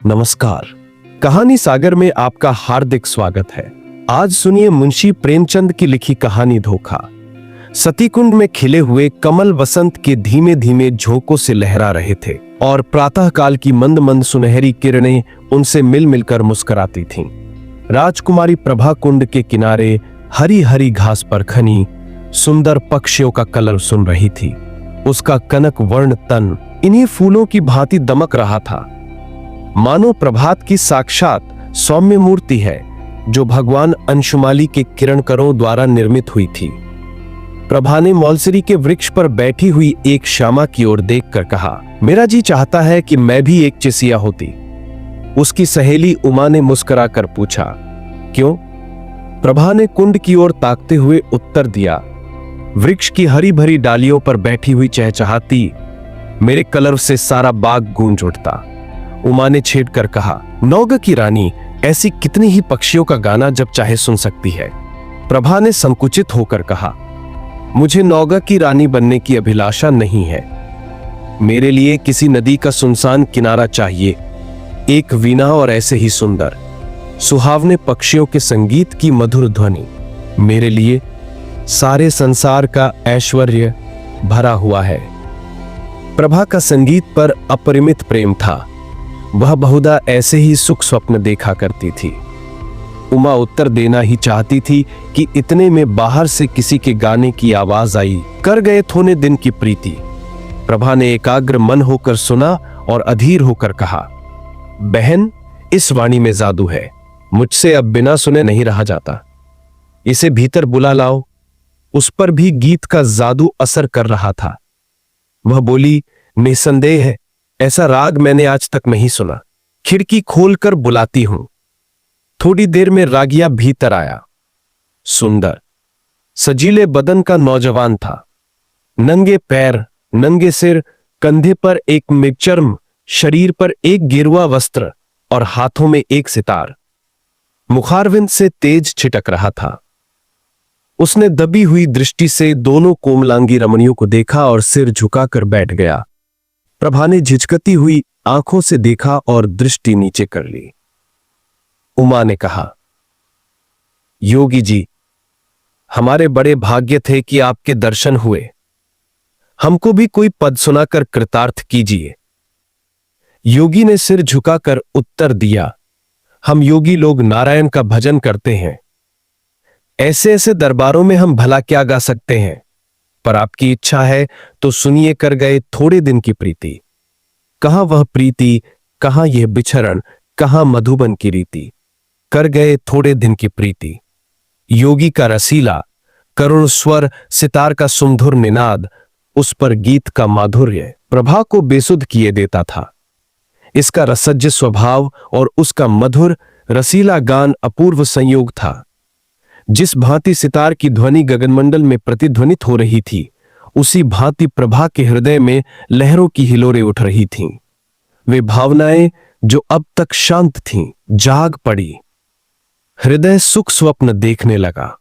नमस्कार। कहानी सागर में आपका हार्दिक स्वागत है। आज सुनिए मुंशी प्रेमचंद की लिखी कहानी धोखा। सतीकुंड में खिले हुए कमल वसंत के धीमे धीमे झोंकों से लहरा रहे थे और प्रातःकाल की मंद मंद सुनहरी किरणें उनसे मिल मिलकर मुस्कुराती थीं। राजकुमारी प्रभा कुंड के किनारे हरी हरी घास पर खनी सुंदर पक्षियों का कलर सुन रही थी। उसका कनक वर्ण तन इन्हीं फूलों की भांति दमक रहा था, मानो प्रभात की साक्षात सौम्य मूर्ति है जो भगवान अंशुमाली के किरणकरों द्वारा निर्मित हुई थी। प्रभा ने मौलसरी के वृक्ष पर बैठी हुई एक श्यामा की ओर देखकर कहा, मेरा जी चाहता है कि मैं भी एक चिसिया होती। उसकी सहेली उमा ने मुस्कुराकर पूछा, क्यों? प्रभा ने कुंड की ओर ताकते हुए उत्तर दिया, वृक्ष की हरी भरी डालियों पर बैठी हुई चहचहाती मेरे कलर से सारा बाग गूंज उठता। उमा ने छेड़ कर कहा, नौग की रानी ऐसी कितनी ही पक्षियों का गाना जब चाहे सुन सकती है। प्रभा ने संकुचित होकर कहा, मुझे नौगा की रानी बनने की अभिलाषा नहीं है। मेरे लिए किसी नदी का सुनसान किनारा चाहिए, एक वीणा और ऐसे ही सुंदर सुहावने पक्षियों के संगीत की मधुर ध्वनि। मेरे लिए सारे संसार का ऐश्वर्य भरा हुआ है। प्रभा का संगीत पर अपरिमित प्रेम था। वह बहुधा ऐसे ही सुख स्वप्न देखा करती थी। उमा उत्तर देना ही चाहती थी कि इतने में बाहर से किसी के गाने की आवाज आई, कर गए थोने दिन की प्रीति। प्रभा ने एकाग्र मन होकर सुना और अधीर होकर कहा, बहन, इस वाणी में जादू है, मुझसे अब बिना सुने नहीं रहा जाता। इसे भीतर बुला लाओ। उस पर भी गीत का जादू असर कर रहा था। वह बोली, निसंदेह है, ऐसा राग मैंने आज तक नहीं सुना। खिड़की खोलकर बुलाती हूं। थोड़ी देर में रागिया भीतर आया। सुंदर सजीले बदन का नौजवान था। नंगे पैर, नंगे सिर, कंधे पर एक मृगचर्म, शरीर पर एक गेरुआ वस्त्र और हाथों में एक सितार। मुखारविंद से तेज छिटक रहा था। उसने दबी हुई दृष्टि से दोनों कोमलांगी रमणियों को देखा और सिर झुकाकर बैठ गया। प्रभा ने झिझकती हुई आंखों से देखा और दृष्टि नीचे कर ली। उमा ने कहा, योगी जी, हमारे बड़े भाग्य थे कि आपके दर्शन हुए। हमको भी कोई पद सुनाकर कृतार्थ कीजिए। योगी ने सिर झुकाकर उत्तर दिया, हम योगी लोग नारायण का भजन करते हैं। ऐसे ऐसे दरबारों में हम भला क्या गा सकते हैं, पर आपकी इच्छा है तो सुनिए, कर गए थोड़े दिन की प्रीति। कहां वह प्रीति, कहां यह बिछरण, कहां मधुबन की रीति। कर गए थोड़े दिन की प्रीति। योगी का रसीला करुण स्वर, सितार का सुमधुर निनाद, उस पर गीत का माधुर्य प्रभा को बेसुध किए देता था। इसका रसज्ज स्वभाव और उसका मधुर रसीला गान अपूर्व संयोग था। जिस भांति सितार की ध्वनि गगनमंडल में प्रतिध्वनित हो रही थी, उसी भांति प्रभा के हृदय में लहरों की हिलोरें उठ रही थीं। वे भावनाएं जो अब तक शांत थीं, जाग पड़ी। हृदय सुख स्वप्न देखने लगा।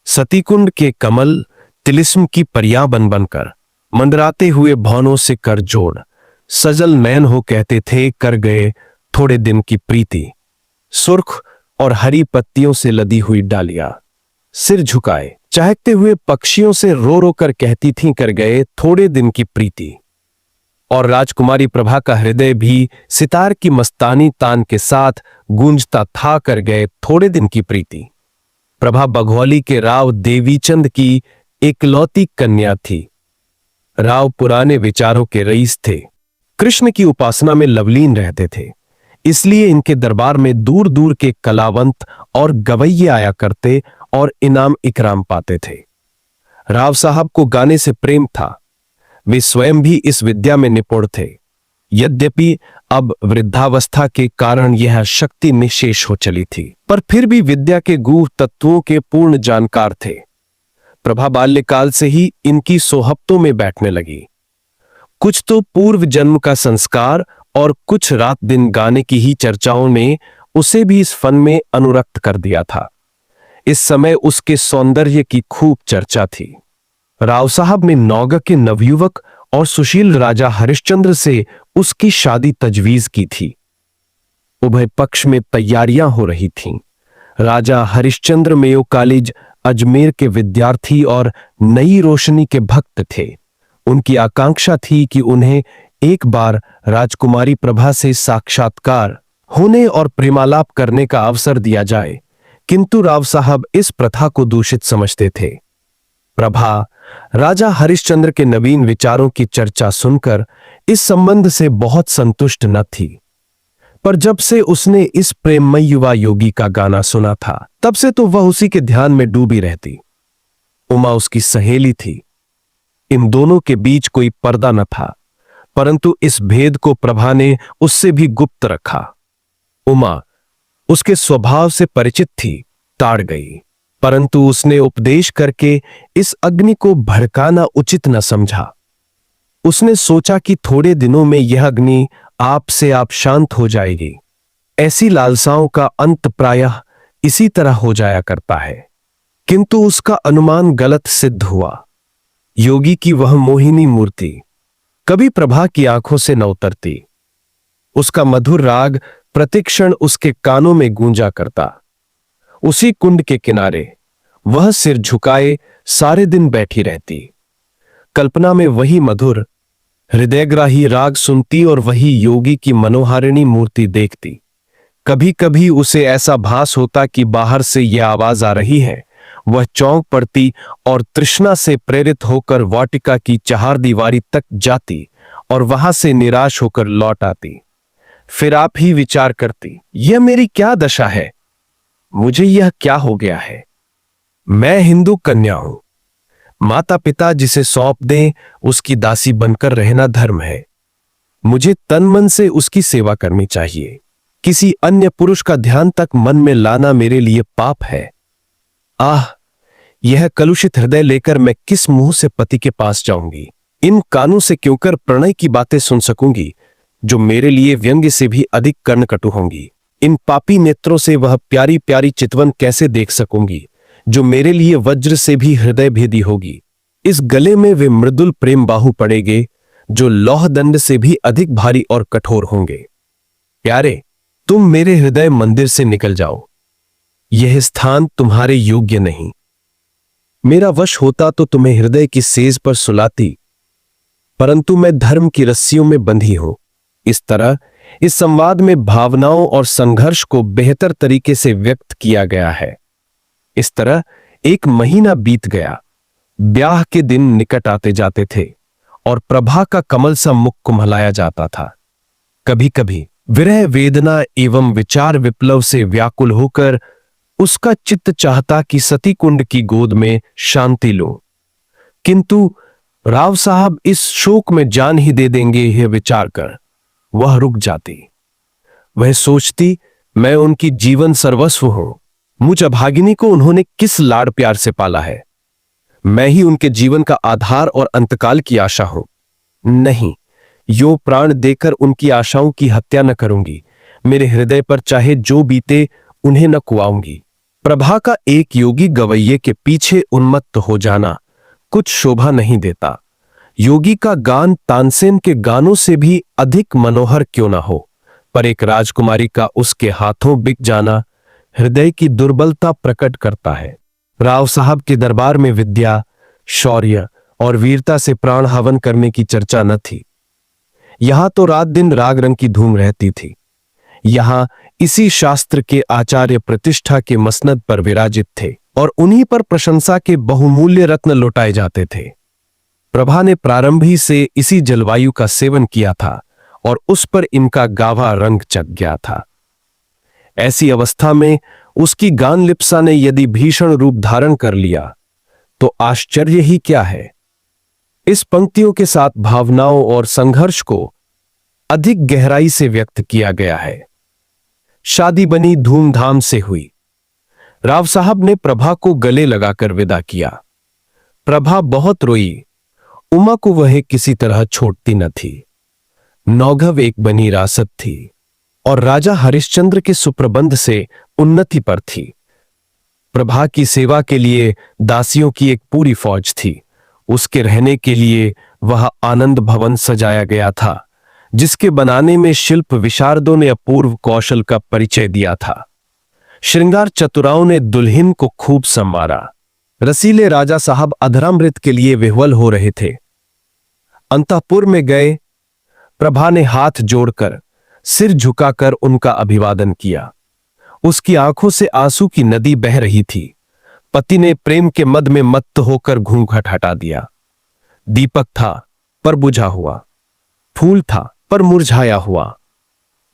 सतीकुंड के कमल तिलिस्म की परियां बन बनकर मंडराते हुए भौनों से कर जोड़ सजल नयन हो कहते थे, कर गए थोड़े दिन की प्रीति। सुर्ख और हरी पत्तियों से लदी हुई डालियां सिर झुकाए चहकते हुए पक्षियों से रो रो कर कहती थीं, कर गए थोड़े दिन की प्रीति। और राजकुमारी प्रभा का हृदय भी सितार की मस्तानी तान के साथ गूंजता था, कर गए थोड़े दिन की प्रीति। प्रभा बघौली के राव देवीचंद की एकलौती कन्या थी। राव पुराने विचारों के रईस थे। कृष्ण की उपासना में लवलीन रहते थे, इसलिए इनके दरबार में दूर दूर के कलावंत और गवैये आया करते और इनाम इकराम पाते थे। राव साहब को गाने से प्रेम था। वे स्वयं भी इस विद्या में निपुण थे। यद्यपि अब वृद्धावस्था के कारण यह शक्ति निशेष हो चली थी, पर फिर भी विद्या के गूढ़ तत्वों के पूर्ण जानकार थे। प्रभा बाल्यकाल से ही इनकी सोहबतों में बैठने लगी। कुछ तो पूर्व जन्म का संस्कार और कुछ रात दिन गाने की ही चर्चाओं ने उसे भी इस फन में अनुरक्त कर दिया था। इस समय उसके सौंदर्य की खूब चर्चा थी। राव साहब ने नौगा के नवयुवक और सुशील राजा हरिश्चंद्र से उसकी शादी तजवीज की थी। उभय पक्ष में तैयारियां हो रही थीं। राजा हरिश्चंद्र मेयो कॉलेज अजमेर के विद्यार्थी और नई रोशनी के भक्त थे। उनकी आकांक्षा थी कि उन्हें एक बार राजकुमारी प्रभा से साक्षात्कार होने और प्रेमालाप करने का अवसर दिया जाए, किंतु राव साहब इस प्रथा को दूषित समझते थे। प्रभा राजा हरिश्चंद्र के नवीन विचारों की चर्चा सुनकर इस संबंध से बहुत संतुष्ट न थी, पर जब से उसने इस प्रेममय युवा योगी का गाना सुना था, तब से तो वह उसी के ध्यान में डूबी रहती। उमा उसकी सहेली थी। इन दोनों के बीच कोई पर्दा न था, परंतु इस भेद को प्रभा ने उससे भी गुप्त रखा। उमा उसके स्वभाव से परिचित थी, ताड़ गई, परंतु उसने उपदेश करके इस अग्नि को भड़काना उचित न समझा। उसने सोचा कि थोड़े दिनों में यह अग्नि आप से आप शांत हो जाएगी। ऐसी लालसाओं का अंत प्रायः इसी तरह हो जाया करता है, किंतु उसका अनुमान गलत सिद्ध हुआ। योगी की वह मोहिनी मूर्ति कभी प्रभा की आंखों से न उतरती। उसका मधुर राग प्रतिक्षण उसके कानों में गूंजा करता। उसी कुंड के किनारे वह सिर झुकाए सारे दिन बैठी रहती। कल्पना में वही मधुर हृदयग्राही राग सुनती और वही योगी की मनोहारिणी मूर्ति देखती। कभी कभी उसे ऐसा भास होता कि बाहर से यह आवाज आ रही है। वह चौंक पड़ती और तृष्णा से प्रेरित होकर वाटिका की चहारदीवारी तक जाती और वहां से निराश होकर लौट आती। फिर आप ही विचार करती, यह मेरी क्या दशा है, मुझे यह क्या हो गया है। मैं हिंदू कन्या हूं, माता पिता जिसे सौंप दें उसकी दासी बनकर रहना धर्म है। मुझे तन मन से उसकी सेवा करनी चाहिए। किसी अन्य पुरुष का ध्यान तक मन में लाना मेरे लिए पाप है। आह, यह कलुषित हृदय लेकर मैं किस मुंह से पति के पास जाऊंगी। इन कानों से क्यों कर प्रणय की बातें सुन सकूंगी, जो मेरे लिए व्यंग्य से भी अधिक कर्णकटु होंगी। इन पापी नेत्रों से वह प्यारी प्यारी चितवन कैसे देख सकूंगी, जो मेरे लिए वज्र से भी हृदय भेदी होगी। इस गले में वे मृदुल प्रेम बाहु पड़ेंगे, जो लौह दंड से भी अधिक भारी और कठोर होंगे। प्यारे, तुम मेरे हृदय मंदिर से निकल जाओ। यह स्थान तुम्हारे योग्य नहीं। मेरा वश होता तो तुम्हें हृदय की सेज पर सुलाती, परंतु मैं धर्म की रस्सियों में बंधी हूं। इस तरह इस संवाद में भावनाओं और संघर्ष को बेहतर तरीके से व्यक्त किया गया है। इस तरह 1 महीना बीत गया। ब्याह के दिन निकट आते जाते थे और प्रभा का कमल सा मुख कुम्हलाया जाता था। कभी कभी विरह वेदना एवं विचार विप्लव से व्याकुल होकर उसका चित्त चाहता कि सती कुंड की गोद में शांति लूं, किंतु राव साहब इस शोक में जान ही दे देंगे, यह विचार कर वह रुक जाती। वह सोचती, मैं उनकी जीवन सर्वस्व हूं। मुझ अभागिनी को उन्होंने किस लाड़ प्यार से पाला है। मैं ही उनके जीवन का आधार और अंतकाल की आशा हूं। नहीं, यो प्राण देकर उनकी आशाओं की हत्या न करूंगी। मेरे हृदय पर चाहे जो बीते उन्हें न कुआऊंगी। प्रभा का एक योगी गवैये के पीछे उन्मत्त हो जाना कुछ शोभा नहीं देता। योगी का गान तानसेन के गानों से भी अधिक मनोहर क्यों ना हो, पर एक राजकुमारी का उसके हाथों बिक जाना हृदय की दुर्बलता प्रकट करता है। राव साहब के दरबार में विद्या, शौर्य और वीरता से प्राण हवन करने की चर्चा न थी। यहां तो रात दिन राग रंग की धूम रहती थी। यहां इसी शास्त्र के आचार्य प्रतिष्ठा के मसनद पर विराजित थे और उन्हीं पर प्रशंसा के बहुमूल्य रत्न लौटाए जाते थे। प्रभा ने प्रारंभ ही से इसी जलवायु का सेवन किया था और उस पर इनका गावा रंग चढ़ गया था। ऐसी अवस्था में उसकी गान लिप्सा ने यदि भीषण रूप धारण कर लिया तो आश्चर्य ही क्या है। इस पंक्तियों के साथ भावनाओं और संघर्ष को अधिक गहराई से व्यक्त किया गया है। शादी बनी धूमधाम से हुई। राव साहब ने प्रभा को गले लगाकर विदा किया। प्रभा बहुत रोई। उमा को वह किसी तरह छोड़ती न थी। नौघव एक बनी रासत थी और राजा हरिश्चंद्र के सुप्रबंध से उन्नति पर थी। प्रभा की सेवा के लिए दासियों की एक पूरी फौज थी। उसके रहने के लिए वह आनंद भवन सजाया गया था, जिसके बनाने में शिल्प विशारदों ने अपूर्व कौशल का परिचय दिया था। श्रृंगार चतुराओं ने दुल्हन को खूब संवारा। रसीले राजा साहब अधरामृत के लिए विह्वल हो रहे थे। अंतःपुर में गए। प्रभा ने हाथ जोड़कर, सिर झुकाकर उनका अभिवादन किया। उसकी आंखों से आंसू की नदी बह रही थी। पति ने प्रेम के मद में मत्त होकर घूंघट हटा दिया। दीपक था पर बुझा हुआ, फूल था पर मुरझाया हुआ।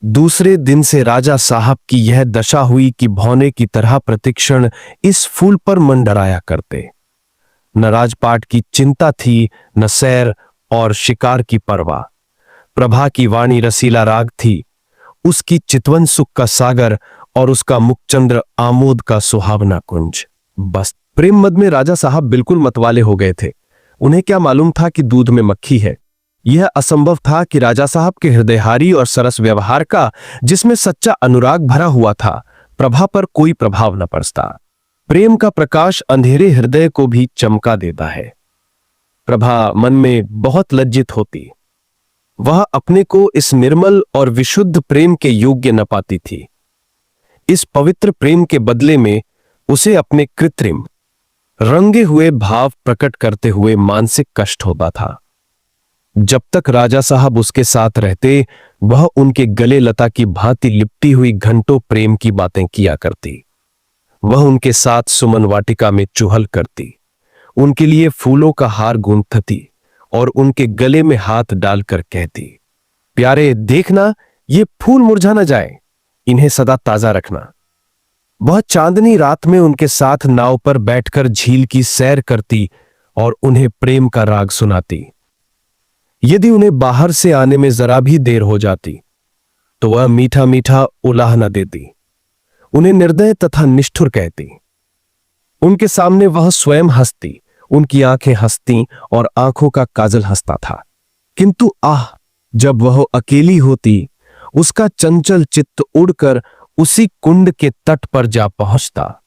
दूसरे दिन से राजा साहब की यह दशा हुई कि भौने की तरह प्रतिक्षण इस फूल पर मंडराया करते। न राजपाट की चिंता थी, न सैर और शिकार की परवाह। प्रभा की वाणी रसीला राग थी, उसकी चितवन सुख का सागर और उसका मुखचंद्र आमोद का सुहावना कुंज। बस प्रेम मद में राजा साहब बिल्कुल मतवाले हो गए थे। उन्हें क्या मालूम था कि दूध में मक्खी है। यह असंभव था कि राजा साहब के हृदयहारी और सरस व्यवहार का, जिसमें सच्चा अनुराग भरा हुआ था, प्रभा पर कोई प्रभाव न पड़ता। प्रेम का प्रकाश अंधेरे हृदय को भी चमका देता है। प्रभा मन में बहुत लज्जित होती। वह अपने को इस निर्मल और विशुद्ध प्रेम के योग्य न पाती थी। इस पवित्र प्रेम के बदले में उसे अपने कृत्रिम रंगे हुए भाव प्रकट करते हुए मानसिक कष्ट होता था। जब तक राजा साहब उसके साथ रहते, वह उनके गले लता की भांति लिपटी हुई घंटों प्रेम की बातें किया करती। वह उनके साथ सुमन वाटिका में चुहल करती, उनके लिए फूलों का हार गूंथती और उनके गले में हाथ डालकर कहती, प्यारे देखना, ये फूल मुरझा न जाए, इन्हें सदा ताजा रखना। वह चांदनी रात में उनके साथ नाव पर बैठकर झील की सैर करती और उन्हें प्रेम का राग सुनाती। यदि उन्हें बाहर से आने में जरा भी देर हो जाती तो वह मीठा मीठा उलाहना देती, उन्हें निर्दय तथा निष्ठुर कहती। उनके सामने वह स्वयं हंसती, उनकी आंखें हंसती और आंखों का काजल हंसता था। किंतु आह, जब वह अकेली होती, उसका चंचल चित्त उड़कर उसी कुंड के तट पर जा पहुंचता।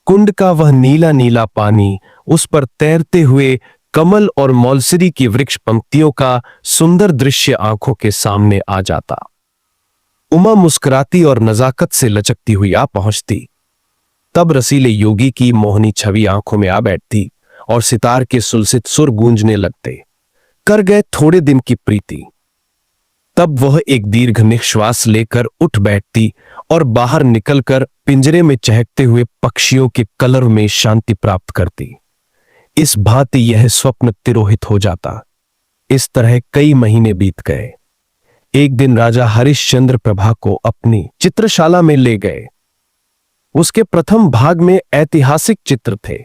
कुंड का वह नीला नीला पानी, उस पर तैरते हुए कमल और मौलसरी की वृक्ष पंक्तियों का सुंदर दृश्य आंखों के सामने आ जाता। उमा मुस्कुराती और नजाकत से लचकती हुई आ पहुंचती। तब रसीले योगी की मोहनी छवि आंखों में आ बैठती और सितार के सुलसित सुर गूंजने लगते। कर गए थोड़े दिन की प्रीति। तब वह एक दीर्घ निश्वास लेकर उठ बैठती और बाहर निकलकर पिंजरे में चहकते हुए पक्षियों के कलर में शांति प्राप्त करती। इस भांति यह स्वप्न तिरोहित हो जाता। इस तरह कई महीने बीत गए। एक दिन राजा हरिश्चंद्र प्रभा को अपनी चित्रशाला में ले गए। उसके प्रथम भाग में ऐतिहासिक चित्र थे।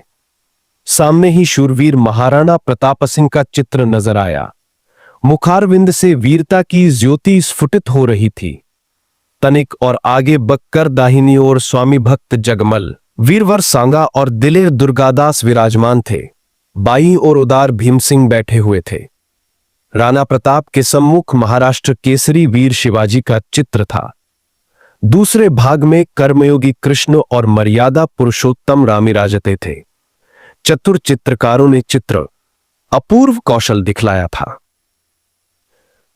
सामने ही शूरवीर महाराणा प्रताप सिंह का चित्र नजर आया। मुखारविंद से वीरता की ज्योति स्फुटित हो रही थी। तनिक और आगे बककर दाहिनी ओर स्वामी भक्त जगमल, वीरवर सांगा और दिलेर दुर्गादास विराजमान थे। बाईं ओर उदार भीम सिंह बैठे हुए थे। राणा प्रताप के सम्मुख महाराष्ट्र केसरी वीर शिवाजी का चित्र था। दूसरे भाग में कर्मयोगी कृष्ण और मर्यादा पुरुषोत्तम राम विराजते थे। चतुर चित्रकारों ने चित्र अपूर्व कौशल दिखलाया था।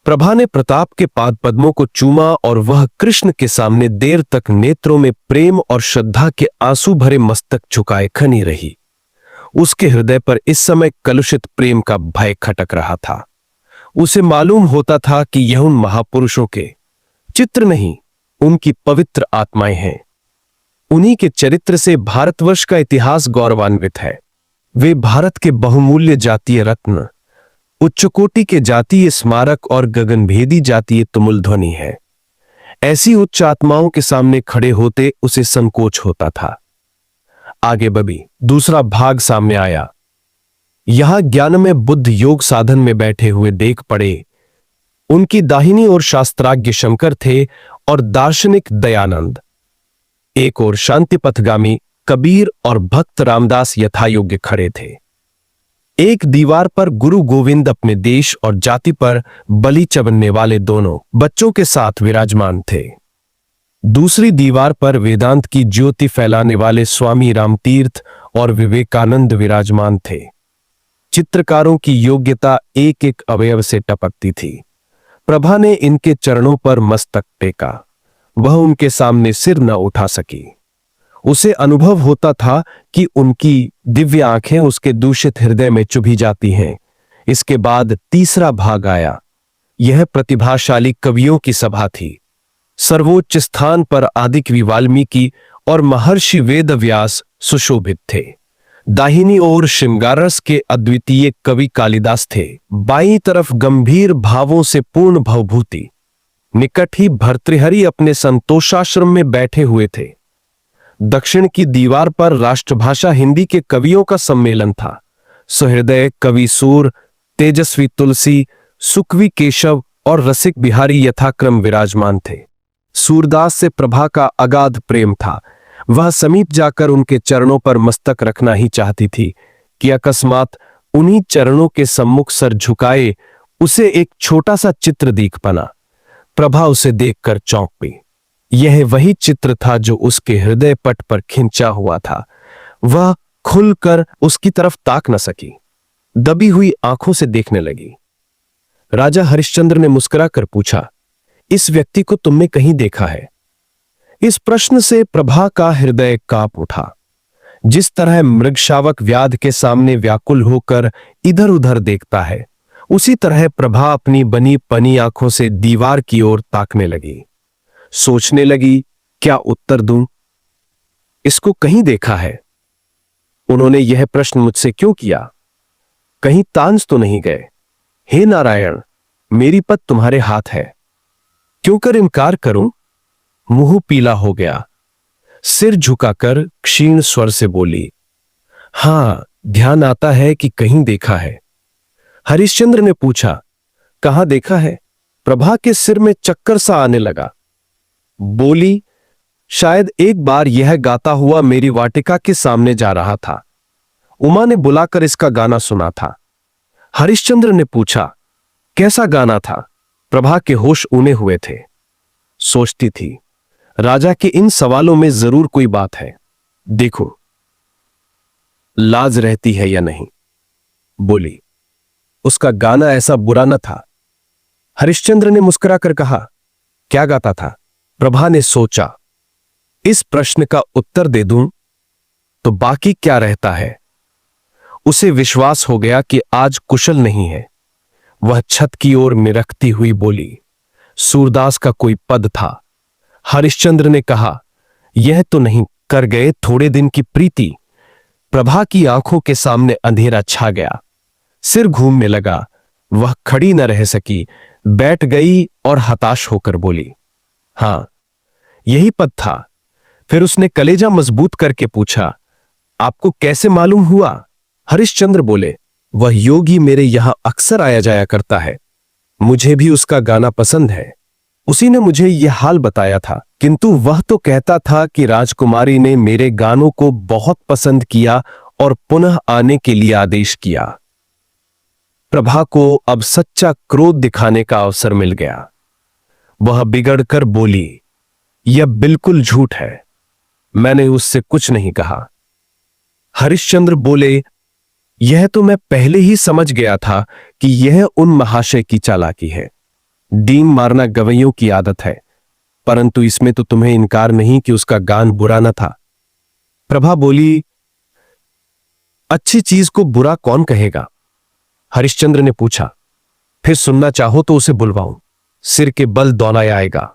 प्रभा ने प्रताप के पाद पद्मों को चूमा और वह कृष्ण के सामने देर तक नेत्रों में प्रेम और श्रद्धा के आंसू भरे मस्तक झुकाए खनी रही। उसके हृदय पर इस समय कलुषित प्रेम का भय खटक रहा था। उसे मालूम होता था कि यह उन महापुरुषों के चित्र नहीं, उनकी पवित्र आत्माएं हैं। उन्हीं के चरित्र से भारतवर्ष का इतिहास गौरवान्वित है। वे भारत के बहुमूल्य जातीय रत्न, उच्च कोटि के जातीय स्मारक और गगनभेदी जातीय तुमुल ध्वनि है। ऐसी उच्च आत्माओं के सामने खड़े होते उसे संकोच होता था। आगे बबी दूसरा भाग सामने आया। यहां ज्ञान में बुद्ध योग साधन में बैठे हुए देख पड़े। उनकी दाहिनी ओर शास्त्राज्ञ शंकर थे और दार्शनिक दयानंद। एक ओर शांति पथगामी कबीर और भक्त रामदास यथायोग्य खड़े थे। एक दीवार पर गुरु गोविंद अपने देश और जाति पर बलि चबनने वाले दोनों बच्चों के साथ विराजमान थे। दूसरी दीवार पर वेदांत की ज्योति फैलाने वाले स्वामी रामतीर्थ और विवेकानंद विराजमान थे। चित्रकारों की योग्यता एक एक अवयव से टपकती थी। प्रभा ने इनके चरणों पर मस्तक टेका। वह उनके सामने सिर न उठा सकी। उसे अनुभव होता था कि उनकी दिव्य आंखें उसके दूषित हृदय में चुभी जाती हैं। इसके बाद तीसरा भाग आया। यह प्रतिभाशाली कवियों की सभा थी। सर्वोच्च स्थान पर आदिकवि वाल्मीकि और महर्षि वेदव्यास सुशोभित थे। दाहिनी ओर श्रृंगारस के अद्वितीय कवि कालिदास थे। बाईं तरफ गंभीर भावों से पूर्ण भवभूति। निकट ही भर्तृहरि अपने संतोषाश्रम में बैठे हुए थे। दक्षिण की दीवार पर राष्ट्रभाषा हिंदी के कवियों का सम्मेलन था। सुहृदय कवि सूर, तेजस्वी तुलसी, सुकवि केशव और रसिक बिहारी यथाक्रम विराजमान थे। सूरदास से प्रभा का अगाध प्रेम था। वह समीप जाकर उनके चरणों पर मस्तक रखना ही चाहती थी कि अकस्मात उन्हीं चरणों के सम्मुख सर झुकाए उसे एक छोटा सा चित्र दिख पना। प्रभा उसे देखकर चौंक गई। यह वही चित्र था जो उसके हृदय पट पर खिंचा हुआ था। वह खुलकर उसकी तरफ ताक न सकी। दबी हुई आंखों से देखने लगी। राजा हरिश्चंद्र ने मुस्कुराकर पूछा, इस व्यक्ति को तुमने कहीं देखा है? इस प्रश्न से प्रभा का हृदय कांप उठा। जिस तरह मृगशावक व्याध के सामने व्याकुल होकर इधर उधर देखता है, उसी तरह प्रभा अपनी बनी पनी आंखों से दीवार की ओर ताकने लगी। सोचने लगी, क्या उत्तर दूं? इसको कहीं देखा है? उन्होंने यह प्रश्न मुझसे क्यों किया? कहीं तांज तो नहीं गए? हे नारायण, मेरी पत तुम्हारे हाथ है, क्यों कर इनकार करूं? मुंह पीला हो गया। सिर झुकाकर क्षीण स्वर से बोली, हां, ध्यान आता है कि कहीं देखा है। हरिश्चंद्र ने पूछा, कहां देखा है? प्रभा के सिर में चक्कर सा आने लगा। बोली, शायद एक बार यह गाता हुआ मेरी वाटिका के सामने जा रहा था। उमा ने बुलाकर इसका गाना सुना था। हरिश्चंद्र ने पूछा, कैसा गाना था? प्रभा के होश ऊने हुए थे। सोचती थी, राजा के इन सवालों में जरूर कोई बात है। देखो, लाज रहती है या नहीं। बोली, उसका गाना ऐसा बुरा न था। हरिश्चंद्र ने मुस्कुराकर कहा, क्या गाता था? प्रभा ने सोचा, इस प्रश्न का उत्तर दे दूं तो बाकी क्या रहता है। उसे विश्वास हो गया कि आज कुशल नहीं है। वह छत की ओर निरखती हुई बोली, सूरदास का कोई पद था। हरिश्चंद्र ने कहा, यह तो नहीं कर गए थोड़े दिन की प्रीति? प्रभा की आंखों के सामने अंधेरा छा गया। सिर घूमने लगा। वह खड़ी न रह सकी, बैठ गई और हताश होकर बोली, हां, यही पद था। फिर उसने कलेजा मजबूत करके पूछा, आपको कैसे मालूम हुआ? हरिश्चंद्र बोले, वह योगी मेरे यहां अक्सर आया जाया करता है। मुझे भी उसका गाना पसंद है। उसी ने मुझे यह हाल बताया था, किंतु वह तो कहता था कि राजकुमारी ने मेरे गानों को बहुत पसंद किया और पुनः आने के लिए आदेश किया। प्रभा को अब सच्चा क्रोध दिखाने का अवसर मिल गया। वह बिगड़कर बोली, यह बिल्कुल झूठ है, मैंने उससे कुछ नहीं कहा। हरिश्चंद्र बोले, यह तो मैं पहले ही समझ गया था कि यह उन महाशय की चालाकी है। डींग मारना गवैयों की आदत है, परंतु इसमें तो तुम्हें इनकार नहीं कि उसका गान बुरा न था। प्रभा बोली, अच्छी चीज को बुरा कौन कहेगा? हरिश्चंद्र ने पूछा, फिर सुनना चाहो तो उसे बुलवाऊं। सिर के बल दौड़ाया आएगा।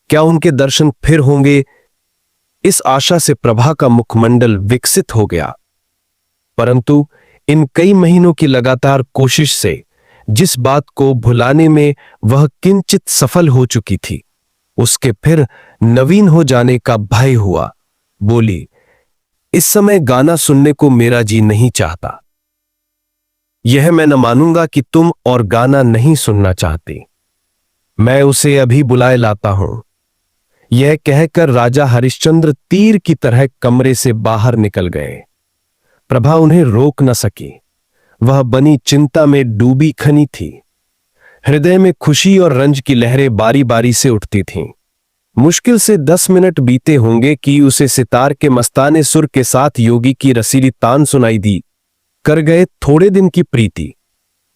क्या उनके दर्शन फिर होंगे? इस आशा से प्रभा का मुखमंडल विकसित हो गया। परंतु इन कई महीनों की लगातार कोशिश से जिस बात को भुलाने में वह किंचित सफल हो चुकी थी, उसके फिर नवीन हो जाने का भय हुआ। बोली, इस समय गाना सुनने को मेरा जी नहीं चाहता। यह मैं न मानूंगा कि तुम और गाना नहीं सुनना चाहती। मैं उसे अभी बुलाए लाता हूं। यह कहकर राजा हरिश्चंद्र तीर की तरह कमरे से बाहर निकल गए। प्रभा उन्हें रोक न सकी। वह बनी चिंता में डूबी खनी थी। हृदय में खुशी और रंज की लहरें बारी बारी से उठती थीं। मुश्किल से 10 मिनट बीते होंगे कि उसे सितार के मस्ताने सुर के साथ योगी की रसीली तान सुनाई दी। कर गए थोड़े दिन की प्रीति।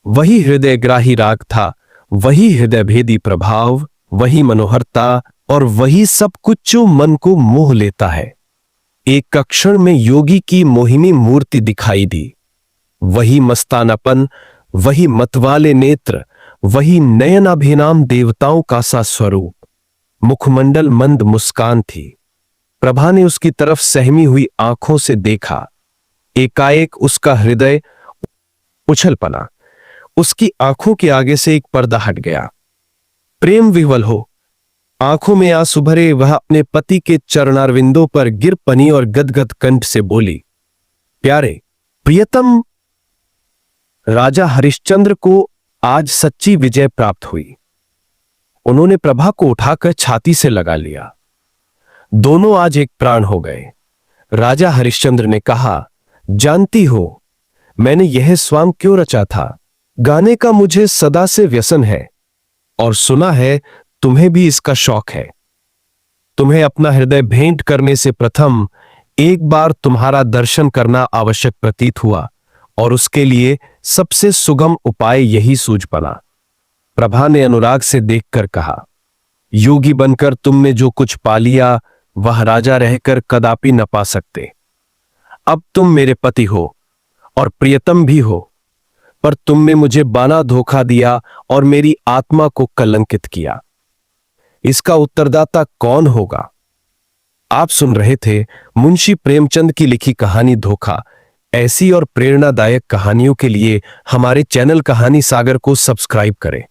वही हृदयग्राही राग था, वही हृदयभेदी प्रभाव, वही मनोहरता और वही सब कुछ जो मन को मोह लेता है। एक क्षण में योगी की मोहिनी मूर्ति दिखाई दी। वही मस्तानापन, वही मतवाले नेत्र, वही नयनाभिराम देवताओं का सा स्वरूप। मुखमंडल मंद मुस्कान थी। प्रभा ने उसकी तरफ सहमी हुई आंखों से देखा। एकाएक उसका हृदय उछल पड़ा। उसकी आंखों के आगे से एक पर्दा हट गया। प्रेम विह्वल हो आंखों में आंसू भरे वह अपने पति के चरणारविंदों पर गिर पनी और गदगद कंठ से बोली, प्यारे प्रियतम। राजा हरिश्चंद्र को आज सच्ची विजय प्राप्त हुई। उन्होंने प्रभा को उठाकर छाती से लगा लिया। दोनों आज एक प्राण हो गए। राजा हरिश्चंद्र ने कहा, जानती हो मैंने यह स्वांग क्यों रचा था? गाने का मुझे सदा से व्यसन है और सुना है तुम्हें भी इसका शौक है। तुम्हें अपना हृदय भेंट करने से प्रथम एक बार तुम्हारा दर्शन करना आवश्यक प्रतीत हुआ और उसके लिए सबसे सुगम उपाय यही सूझ पड़ा। प्रभा ने अनुराग से देखकर कहा, योगी बनकर तुमने जो कुछ पा लिया वह राजा रहकर कदापि न पा सकते। अब तुम मेरे पति हो और प्रियतम भी हो, पर तुमने मुझे बाना धोखा दिया और मेरी आत्मा को कलंकित किया। इसका उत्तरदाता कौन होगा? आप सुन रहे थे मुंशी प्रेमचंद की लिखी कहानी धोखा। ऐसी और प्रेरणादायक कहानियों के लिए हमारे चैनल कहानी सागर को सब्सक्राइब करें।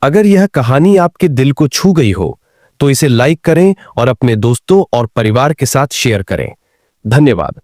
अगर यह कहानी आपके दिल को छू गई हो तो इसे लाइक करें और अपने दोस्तों और परिवार के साथ शेयर करें। धन्यवाद।